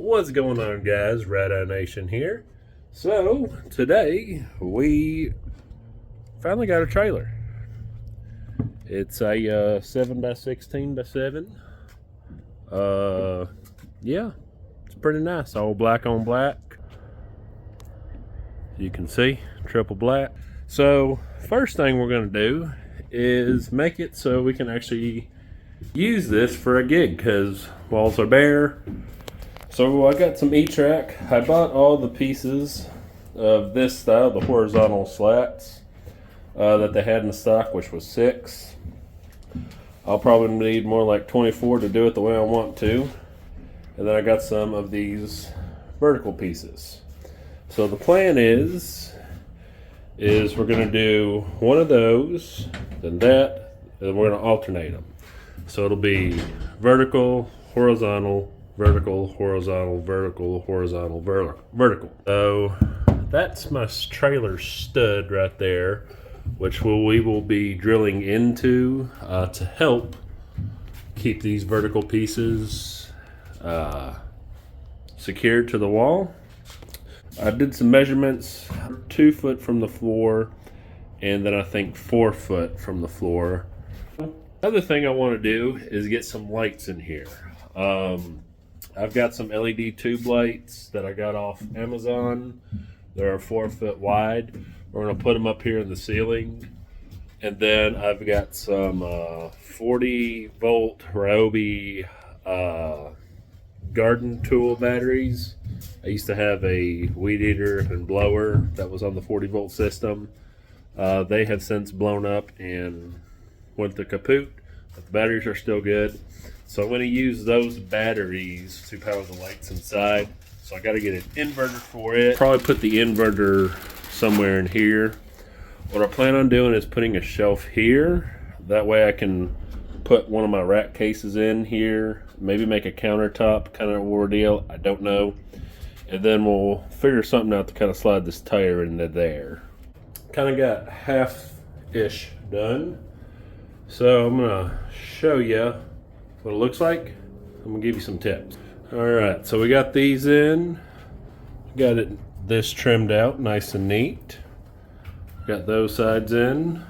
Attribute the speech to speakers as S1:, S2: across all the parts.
S1: What's going on, guys? Rad-I-Nation here. So today we finally got a trailer. It's a 7x16x7. Yeah, it's pretty nice. All black on black. You can see triple black. So first thing we're going to do is make it so we can actually use this for a gig, because walls are bare. So I got some E-track. I bought all the pieces of this style, the horizontal slats that they had in stock, which was 6. I'll probably need more like 24 to do it the way I want to. And then I got some of these vertical pieces. So the plan is we're going to do one of those, then that, and we're going to alternate them. So it'll be vertical, horizontal, vertical, horizontal, vertical, horizontal, vertical. So that's my trailer stud right there, which we will be drilling into to help keep these vertical pieces secured to the wall. I did some measurements, 2 foot from the floor, and then I think 4 foot from the floor. Another thing I want to do is get some lights in here. I've got some LED tube lights that I got off Amazon. They're 4 foot wide. We're going to put them up here in the ceiling. And then I've got some 40 volt Ryobi garden tool batteries. I used to have a weed eater and blower that was on the 40 volt system. They have since blown up and went to kaput, but the batteries are still good. So I'm going to use those batteries to power the lights inside. So I got to get an inverter for it. Probably put the inverter somewhere in here. What I plan on doing is putting a shelf here. That way I can put one of my rack cases in here. Maybe make a countertop kind of ordeal. I don't know. And then we'll figure something out to kind of slide this tire into there. Kind of got half-ish done. So I'm going to show you what it looks like. I'm gonna give you some tips. All right, so we got these in. Got this trimmed out nice and neat. Got those sides in.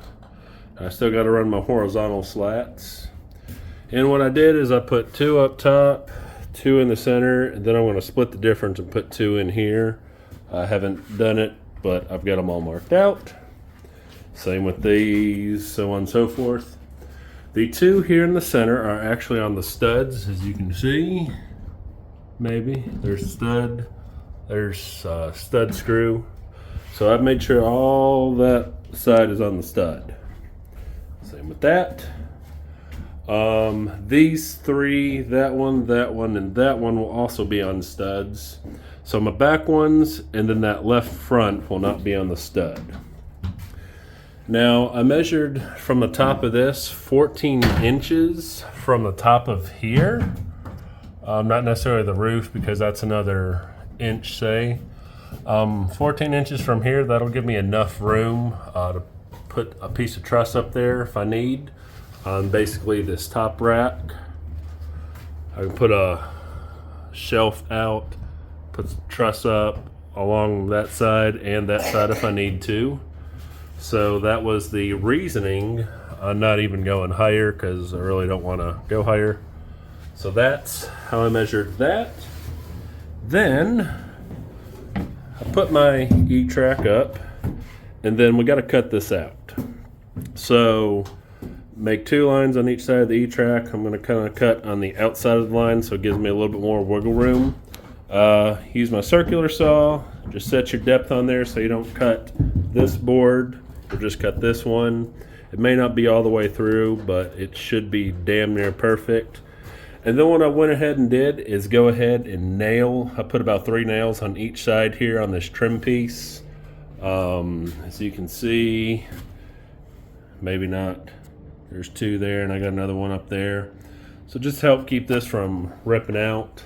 S1: I still got to run my horizontal slats. And what I did is I put 2 up top, 2 in the center, and then I'm going to split the difference and put 2 in here. I haven't done it, but I've got them all marked out. Same with these, so on and so forth. The 2 here in the center are actually on the studs, as you can see. Maybe there's a stud, there's a stud screw. So I've made sure all that side is on the stud. Same with that. These 3, that one, and that one will also be on studs. So my back ones and then that left front will not be on the stud. Now I measured from the top of this 14 inches from the top of here. Not necessarily the roof, because that's another inch, say. 14 inches from here, that'll give me enough room to put a piece of truss up there if I need. On basically this top rack. I can put a shelf out, put the truss up along that side and that side if I need to. So that was the reasoning on not even going higher, because I really don't want to go higher. So that's how I measured that. Then I put my E-track up, and then we got to cut this out. So make 2 lines on each side of the E-track. I'm going to kind of cut on the outside of the line so it gives me a little bit more wiggle room. Use my circular saw. Just set your depth on there so you don't cut this board. We'll just cut this one. It may not be all the way through, but it should be damn near perfect. And then what I went ahead and did is go ahead and nail. I put about 3 nails on each side here on this trim piece. As you can see, maybe not. There's 2 there, and I got another one up there. So just to help keep this from ripping out.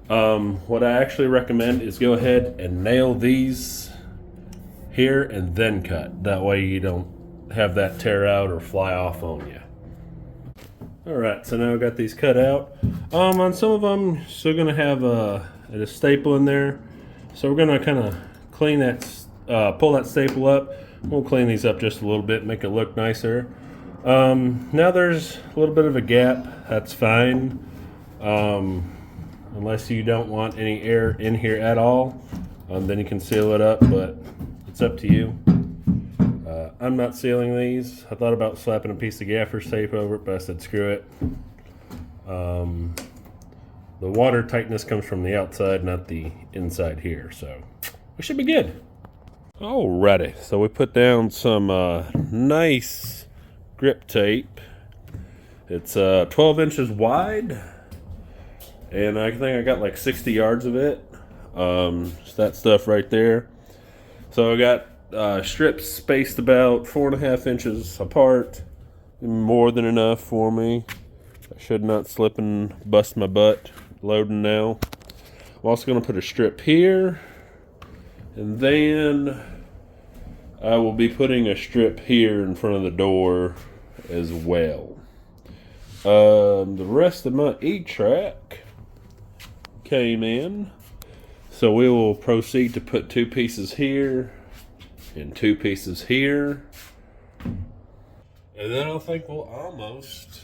S1: What I actually recommend is go ahead and nail these here and then cut. That way you don't have that tear out or fly off on you. Alright, so now I've got these cut out. On some of them, still going to have an and a staple in there. So we're gonna kind of clean that, pull that staple up. We'll clean these up just a little bit, make it look nicer. Now there's a little bit of a gap. That's fine, unless you don't want any air in here at all. Then you can seal it up, but it's up to you. I'm not sealing these. I thought about slapping a piece of gaffer's tape over it, but I said screw it. The water tightness comes from the outside, not the inside here, so we should be good. Alrighty, so we put down some nice grip tape. It's 12 inches wide, and I think I got like 60 yards of it. Just that stuff right there. So I got strips spaced about 4.5 inches apart, more than enough for me. I should not slip and bust my butt loading now. I'm also going to put a strip here, and then I will be putting a strip here in front of the door as well. The rest of my E-track came in, so we will proceed to put 2 pieces here and 2 pieces here, and then I think we'll almost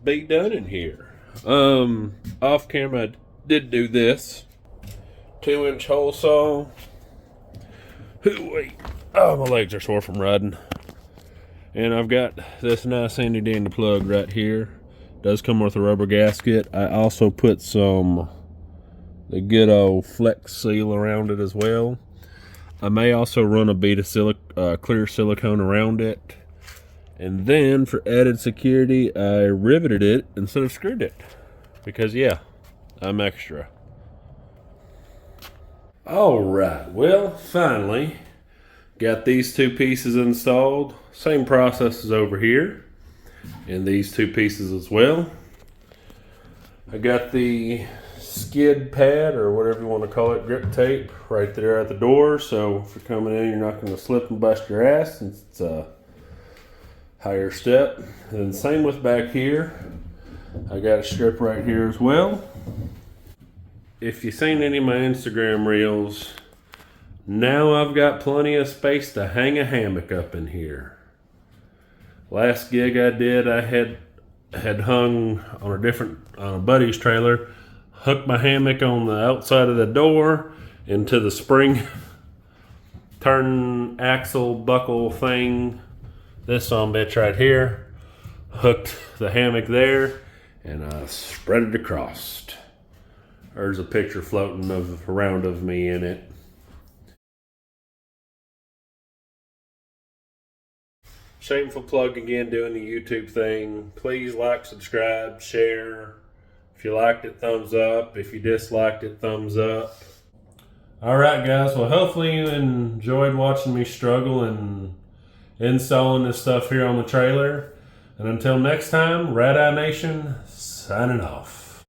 S1: be done in here. Off camera I did do this 2-inch hole saw. Wait, oh, my legs are sore from riding. And I've got this nice handy dandy plug right here. Does come with a rubber gasket. I also put the good old flex seal around it as well. I may also run a bead of clear silicone around it. And then for added security, I riveted it instead of screwed it. Because yeah, I'm extra. Alright, well, finally got these 2 pieces installed. Same process as over here. And these 2 pieces as well. I got the skid pad, or whatever you want to call it, grip tape, right there at the door. So if you're coming in, you're not going to slip and bust your ass, since it's a higher step. And same with back here. I got a strip right here as well. If you've seen any of my Instagram reels, now I've got plenty of space to hang a hammock up in here. Last gig I did, I had hung on a buddy's trailer, hooked my hammock on the outside of the door into the spring turn axle buckle thing. This bitch right here, hooked the hammock there, and I spread it across. There's a picture floating around of me in it. Shameful plug again, doing the YouTube thing. Please like, subscribe, share. If you liked it, thumbs up. If you disliked it, thumbs up. Alright guys, well hopefully you enjoyed watching me struggle and installing this stuff here on the trailer. And until next time, Rad-I-Nation signing off.